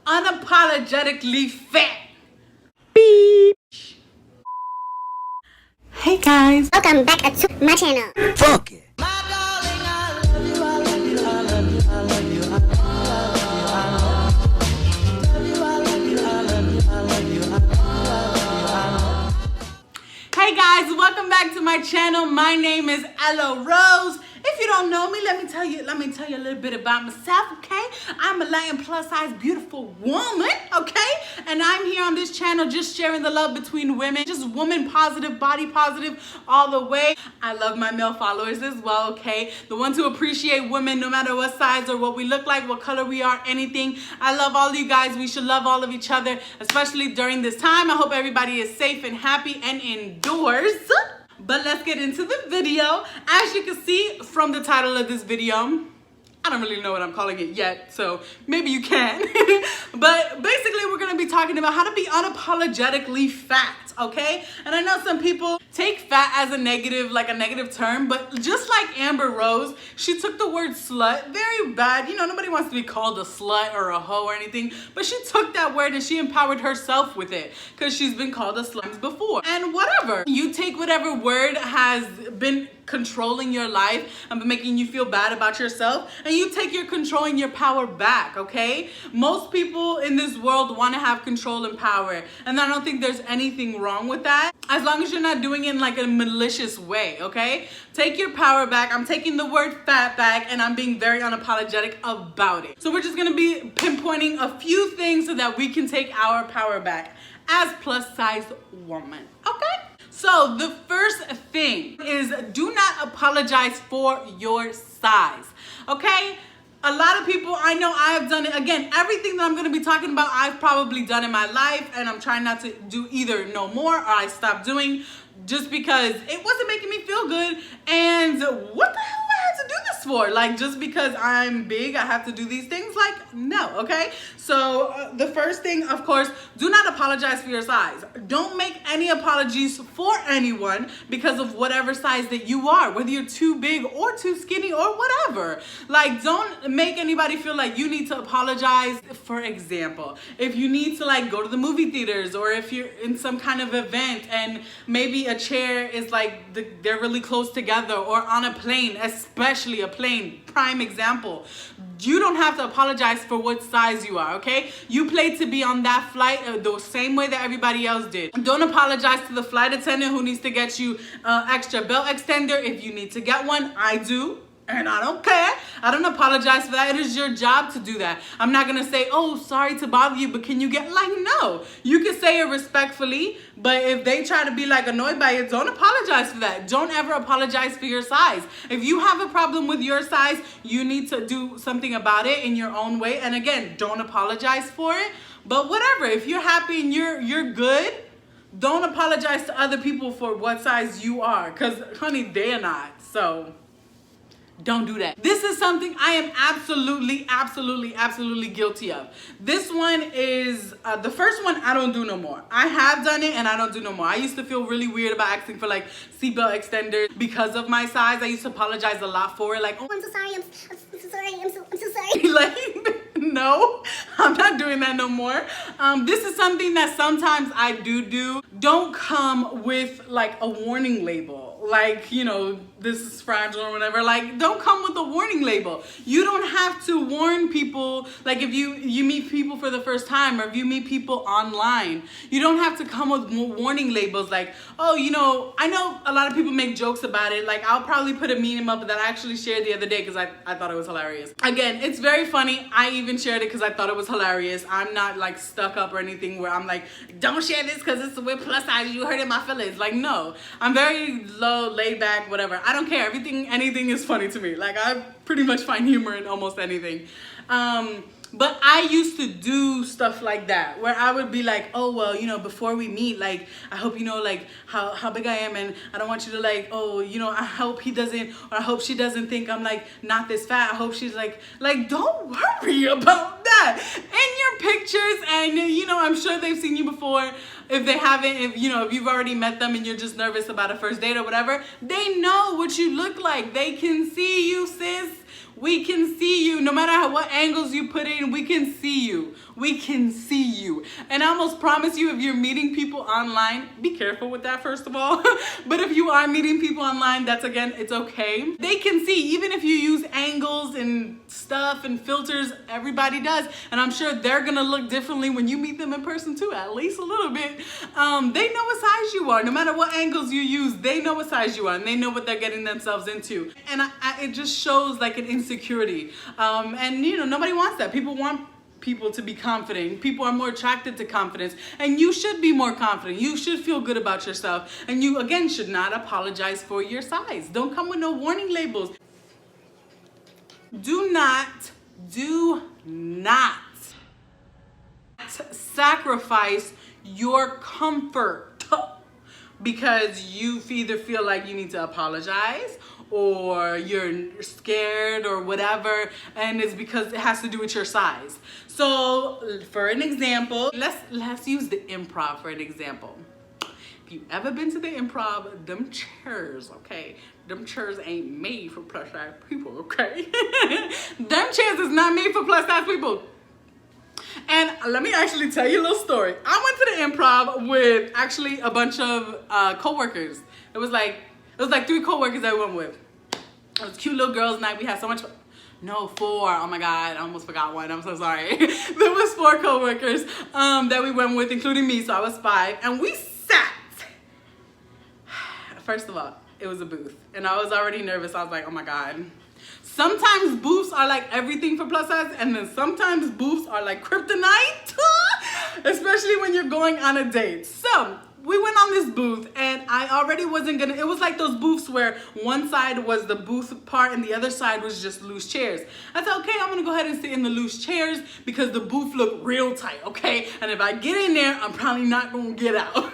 Unapologetically fat. Beep. Hey guys, Welcome back to my channel. Fuck it. Hey guys, welcome back to my channel. My name is Ellorosetv. If you don't know me, let me tell you a little bit about myself, okay? I'm a Latin plus size beautiful woman, okay? And I'm here on this channel just sharing the love between women, just woman positive, body positive all the way. I love my male followers as well, okay? The ones who appreciate women no matter what size or what we look like, what color we are, anything. I love all you guys. We should love all of each other, especially during this time. I hope everybody is safe and happy and indoors. But let's get into the video. As you can see from the title of this video, I don't really know what I'm calling it yet, so maybe you can. But basically, we're gonna be talking about how to be unapologetically fat, okay? And I know some people take fat as a negative term, but just like Amber Rose, she took the word slut very bad. You know, nobody wants to be called a slut or a hoe or anything, but she took that word and she empowered herself with it because she's been called a slut before. And whatever, you take whatever word has been controlling your life and making you feel bad about yourself, and you take your control and your power back, okay? Most people in this world want to have control and power, and I don't think there's anything wrong with that, as long as you're not doing it in like a malicious way, okay? Take your power back. I'm taking the word fat back, and I'm being very unapologetic about it. So we're just gonna be pinpointing a few things so that we can take our power back as plus size woman, okay? So the first thing is, do not apologize for your size, okay? A lot of people, I know I have done it. Again, everything that I'm going to be talking about, I've probably done in my life, and I'm trying not to do either no more or I stopped doing just because it wasn't making me feel good. And what the hell do I have to do this for? Like, just because I'm big, I have to do these things? Like, no, okay? So the first thing, of course, do not apologize for your size. Don't make any apologies for anyone because of whatever size that you are, whether you're too big or too skinny or whatever. Like, don't make anybody feel like you need to apologize. For example, if you need to like go to the movie theaters, or if you're in some kind of event and maybe a chair is like they're really close together, or on a plane, especially a plane, prime example, you don't have to apologize for what size you are, okay? You played to be on that flight the same way that everybody else did. Don't apologize to the flight attendant who needs to get you extra belt extender if you need to get one. I do. And I don't care. I don't apologize for that. It is your job to do that. I'm not going to say, oh, sorry to bother you, but can you get, like, no. You can say it respectfully, but if they try to be, like, annoyed by it, don't apologize for that. Don't ever apologize for your size. If you have a problem with your size, you need to do something about it in your own way. And again, don't apologize for it. But whatever, if you're happy and you're good, don't apologize to other people for what size you are. Because, honey, they're not. So don't do that. This is something I am absolutely guilty of. This one is, the first one I don't do no more. I have done it and I don't do no more. I used to feel really weird about asking for like seatbelt extenders because of my size. I used to apologize a lot for it. Like, oh, I'm so sorry. I'm so sorry. I'm so sorry. like, no, I'm not doing that no more. This is something that sometimes I do. Don't come with like a warning label. Like, you know, this is fragile or whatever. Like, don't come with a warning label. You don't have to warn people. Like, if you meet people for the first time, or if you meet people online, you don't have to come with warning labels like, oh, you know, I know a lot of people make jokes about it. Like, I'll probably put a meme up that I actually shared the other day because I thought it was hilarious. Again, it's very funny. I even shared it because I thought it was hilarious. I'm not like stuck up or anything where I'm like, don't share this because it's with plus size, you hurting my feelings. Like, no, I'm very low, laid back, whatever. I don't care. Anything is funny to me. Like, I pretty much find humor in almost anything. But I used to do stuff like that where I would be like, oh, well, you know, before we meet, like, I hope you know, like, how big I am, and I don't want you to, like, oh, you know, I hope he doesn't, or I hope she doesn't think I'm, like, not this fat. I hope she's, like, don't worry about that. In your pictures, and, you know, I'm sure they've seen you before. If they haven't, if you've already met them and you're just nervous about a first date or whatever, they know what you look like. They can see you, sis. We can see you. No matter what angles you put in, we can see you. We can see you. And I almost promise you, if you're meeting people online, be careful with that, first of all. But if you are meeting people online, that's, again, it's okay. They can see, even if you use angles and stuff and filters, everybody does. And I'm sure they're going to look differently when you meet them in person too, at least a little bit. They know what size you are. No matter what angles you use, they know what size you are, and they know what they're getting themselves into. And it just shows like an insecurity. And you know, nobody wants that. People want people to be confident. People are more attracted to confidence, and you should be more confident. You should feel good about yourself, and you, again, should not apologize for your size. Don't come with no warning labels. Do not sacrifice your comfort because you either feel like you need to apologize or you're scared or whatever, and it's because it has to do with your size. So for an example, let's use the improv for an example. If you've ever been to the improv, them chairs, okay? Them chairs ain't made for plus size people, okay? Them chairs is not made for plus size people. And let me actually tell you a little story. I went to the improv with actually a bunch of co-workers. It was like 3 co-workers that we went with. It was a cute little girls' night. We had so much fun. No, 4. Oh my God, I almost forgot one. I'm so sorry. There was 4 co-workers that we went with, including me, so I was 5. And we sat. First of all, it was a booth. And I was already nervous. I was like, oh my God. Sometimes booths are like everything for plus size, and then sometimes booths are like kryptonite, especially when you're going on a date. So we went on this booth, and I already wasn't gonna, it was like those booths where one side was the booth part and the other side was just loose chairs. I said, okay, I'm gonna go ahead and sit in the loose chairs because the booth looked real tight, okay? And if I get in there, I'm probably not gonna get out.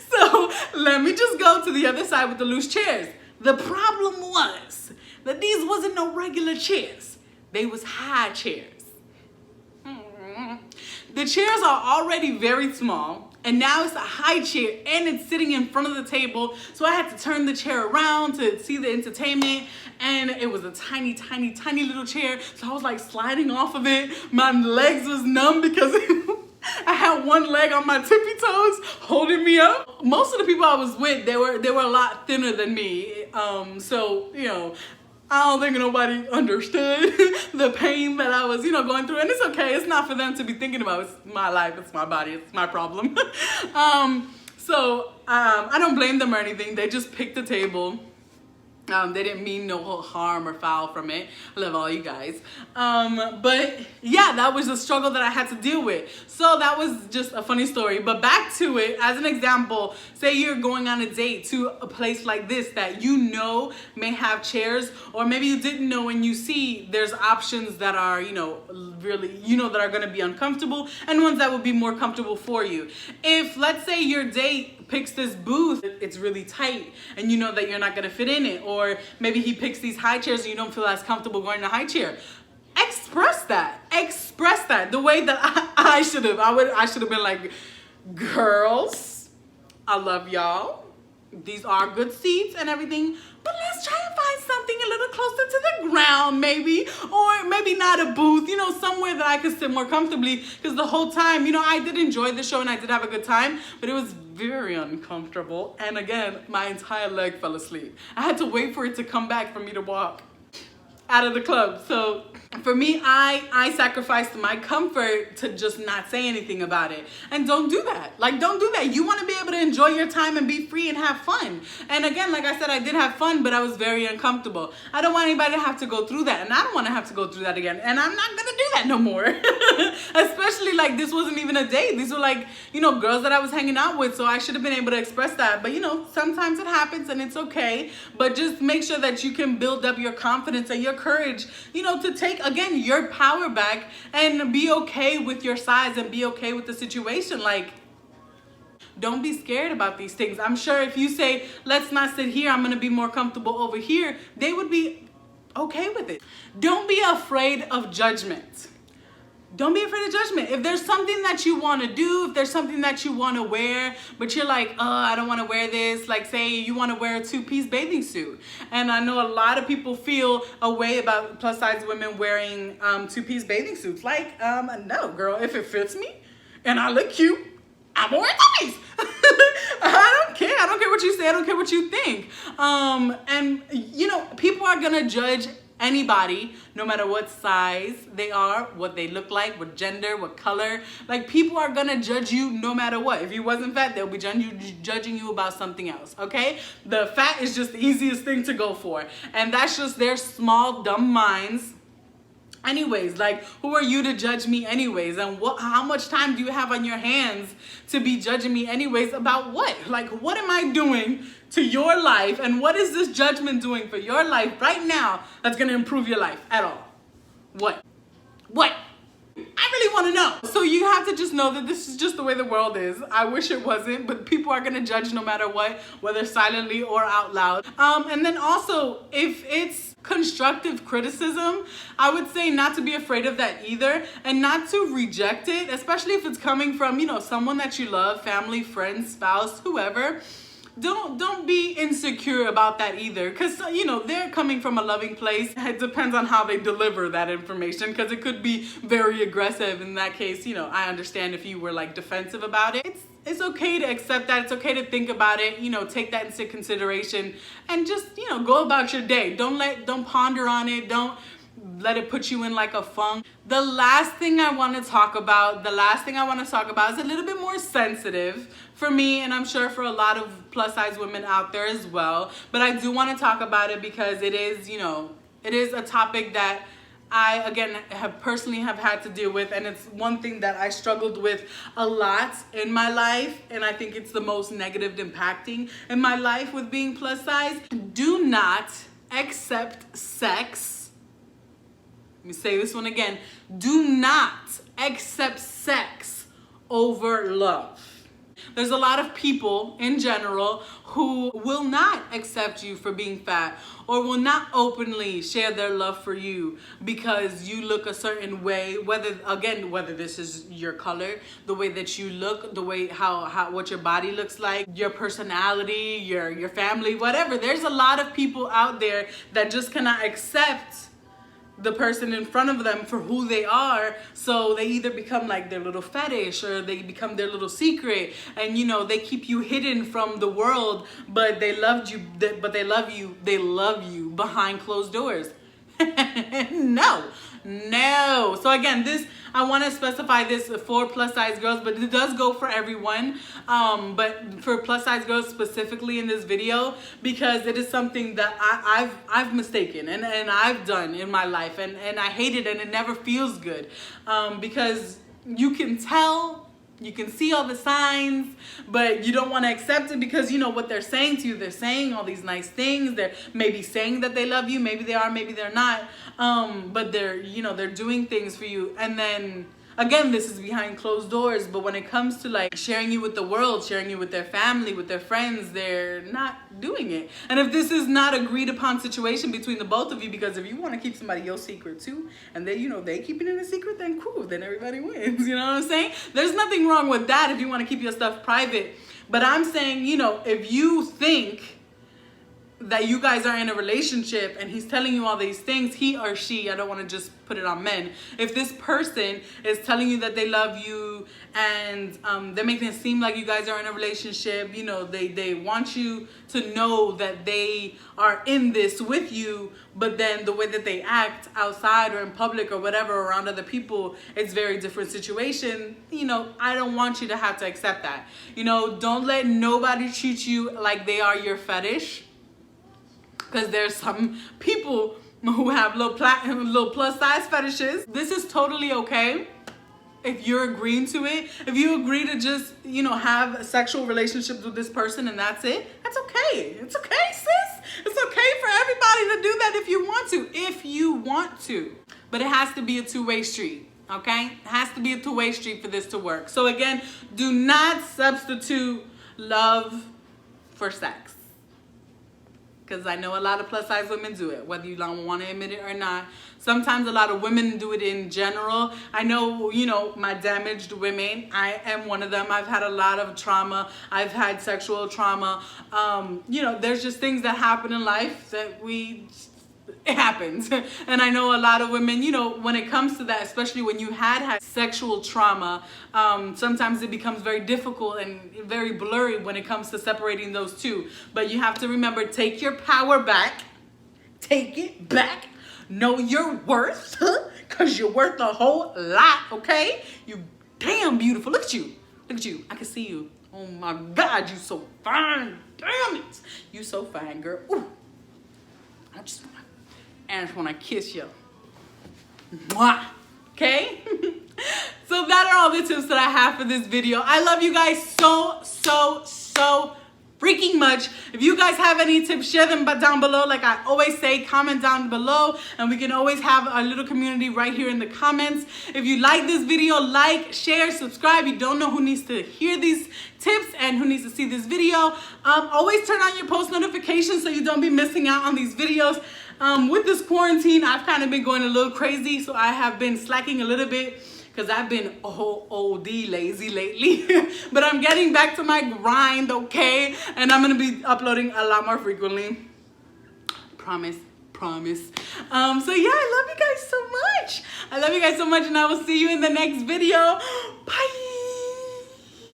So let me just go to the other side with the loose chairs. The problem was that these wasn't no regular chairs. They was high chairs. The chairs are already very small, and now it's a high chair, and it's sitting in front of the table, so I had to turn the chair around to see the entertainment, and it was a tiny, tiny, tiny little chair, so I was like sliding off of it. My legs was numb because I had one leg on my tippy toes holding me up. Most of the people I was with, they were a lot thinner than me, so, you know, I don't think nobody understood the pain that I was, you know, going through. And it's okay. It's not for them to be thinking about. It's my life. It's my body. It's my problem. So I don't blame them or anything. They just picked the table. They didn't mean no harm or foul from it. I love all you guys. But yeah, that was a struggle that I had to deal with. So that was just a funny story. But back to it, as an example, say you're going on a date to a place like this that you know may have chairs, or maybe you didn't know, and you see there's options that are, you know, really, you know, that are going to be uncomfortable and ones that will be more comfortable for you. If, let's say, your date picks this booth, it's really tight and you know that you're not going to fit in it, or maybe he picks these high chairs and you don't feel as comfortable going in a high chair, express that the way that I should have. I should have been like, girls, I love y'all, these are good seats and everything, but let's try and find something a little closer to the ground, maybe, or maybe not a booth, you know, somewhere that I could sit more comfortably, because the whole time, you know, I did enjoy the show and I did have a good time, but it was very uncomfortable. And again, my entire leg fell asleep. I had to wait for it to come back for me to walk out of the club. So for me, I sacrificed my comfort to just not say anything about it. And don't do that. Like, don't do that. You want to be able to enjoy your time and be free and have fun. And again, like I said, I did have fun, but I was very uncomfortable. I don't want anybody to have to go through that. And I don't want to have to go through that again. And I'm not going to do that no more. Especially, like, this wasn't even a date. These were, like, you know, girls that I was hanging out with. So I should have been able to express that. But, you know, sometimes it happens and it's okay. But just make sure that you can build up your confidence and your courage, you know, to take, again, your power back and be okay with your size and be okay with the situation. Like, don't be scared about these things. I'm sure if you say, let's not sit here, I'm going to be more comfortable over here, they would be okay with it. Don't be afraid of judgment. don't be afraid of judgment. If there's something that you want to do, if there's something that you want to wear, but you're like, oh, I don't want to wear this. Like, say you want to wear a two-piece bathing suit. And I know a lot of people feel a way about plus size women wearing two-piece bathing suits. Like, no, girl, if it fits me and I look cute, I'm wearing two-piece. I don't care. I don't care what you say. I don't care what you think. And, you know, people are going to judge anybody, no matter what size they are, what they look like, what gender, what color. Like, people are gonna judge you no matter what. If you wasn't fat, they'll be judging you about something else, okay? The fat is just the easiest thing to go for. And that's just their small, dumb minds. Anyways, like, who are you to judge me anyways? And how much time do you have on your hands to be judging me anyways about what? Like, what am I doing to your life? And what is this judgment doing for your life right now that's going to improve your life at all? What? I really want to know. So you have to just know that this is just the way the world is. I wish it wasn't, but people are going to judge no matter what, whether silently or out loud. And then also, if it's constructive criticism, I would say not to be afraid of that either, and not to reject it, especially if it's coming from, you know, someone that you love, family, friend, spouse, whoever. Don't be insecure about that either, because, you know, they're coming from a loving place. It depends on how they deliver that information, because it could be very aggressive. In that case, you know, I understand if you were like defensive about it. It's okay to accept that. It's okay to think about it, you know, take that into consideration and just, you know, go about your day. Don't ponder on it. Don't let it put you in like a funk. The last thing I want to talk about is a little bit more sensitive for me, and I'm sure for a lot of plus size women out there as well. But I do want to talk about it because it is, you know, it is a topic that I, again, have personally had to deal with, and it's one thing that I struggled with a lot in my life, and I think it's the most negative impacting in my life with being plus size. Do not accept sex. Let me say this one again. Do not accept sex over love. There's a lot of people in general who will not accept you for being fat, or will not openly share their love for you because you look a certain way, whether this is your color, the way that you look, the way what your body looks like, your personality, your family, whatever. There's a lot of people out there that just cannot accept the person in front of them for who they are, so they either become like their little fetish, or they become their little secret, and, you know, they keep you hidden from the world, but they love you behind closed doors. No. So again, I want to specify this for plus size girls, but it does go for everyone. But for plus size girls specifically in this video, because it is something that I've mistaken and I've done in my life, and I hate it, and it never feels good, because you can tell. You can see all the signs, but you don't want to accept it because you know what they're saying to you. They're saying all these nice things. They're maybe saying that they love you. Maybe they are, maybe they're not. But they're doing things for you. And then again, this is behind closed doors. But when it comes to like sharing you with the world, sharing you with their family, with their friends, they're not doing it. And if this is not agreed upon situation between the both of you, because if you want to keep somebody your secret too, and they keep it in a secret, then cool, then everybody wins. You know what I'm saying? There's nothing wrong with that if you want to keep your stuff private. But I'm saying, you know, if you think that you guys are in a relationship and he's telling you all these things, he or she, I don't want to just put it on men. If this person is telling you that they love you and they're making it seem like you guys are in a relationship, you know, they want you to know that they are in this with you, but then the way that they act outside or in public or whatever around other people, it's very different situation. You know, I don't want you to have to accept that. You know, don't let nobody treat you like they are your fetish. Because there's some people who have little plus size fetishes. This is totally okay if you're agreeing to it. If you agree to just, you know, have sexual relationships with this person and that's it, that's okay. It's okay, sis. It's okay for everybody to do that if you want to. But it has to be a two-way street, okay? It has to be a two-way street for this to work. So again, do not substitute love for sex. because I know a lot of plus size women do it, whether you don't want to admit it or not. Sometimes a lot of women do it in general. I know, you know, my damaged women, I am one of them. I've had a lot of trauma. I've had sexual trauma. You know, there's just things that happen in life that it happens. And I know a lot of women, you know, when it comes to that, especially when you had sexual trauma, sometimes it becomes very difficult and very blurry when it comes to separating those two. But you have to remember, take your power back. Take it back. Know your worth, because you're worth a whole lot, okay? You damn beautiful. Look at you. Look at you. I can see you. Oh my God, you so fine. Damn it. You so fine, girl. Ooh. I just want to kiss you. Mwah. Okay? So that are all the tips that I have for this video. I love you guys so freaking much. If you guys have any tips, share them down below. Like I always say, comment down below, and we can always have a little community right here in the comments. If you like this video, like, share, subscribe. You don't know who needs to hear these tips and who needs to see this video. Always turn on your post notifications so you don't be missing out on these videos. With this quarantine, I've kind of been going a little crazy, so I have been slacking a little bit because I've been OD lazy lately. But I'm getting back to my grind, okay? And I'm going to be uploading a lot more frequently. Promise. So yeah, I love you guys so much. I love you guys so much, and I will see you in the next video. Bye.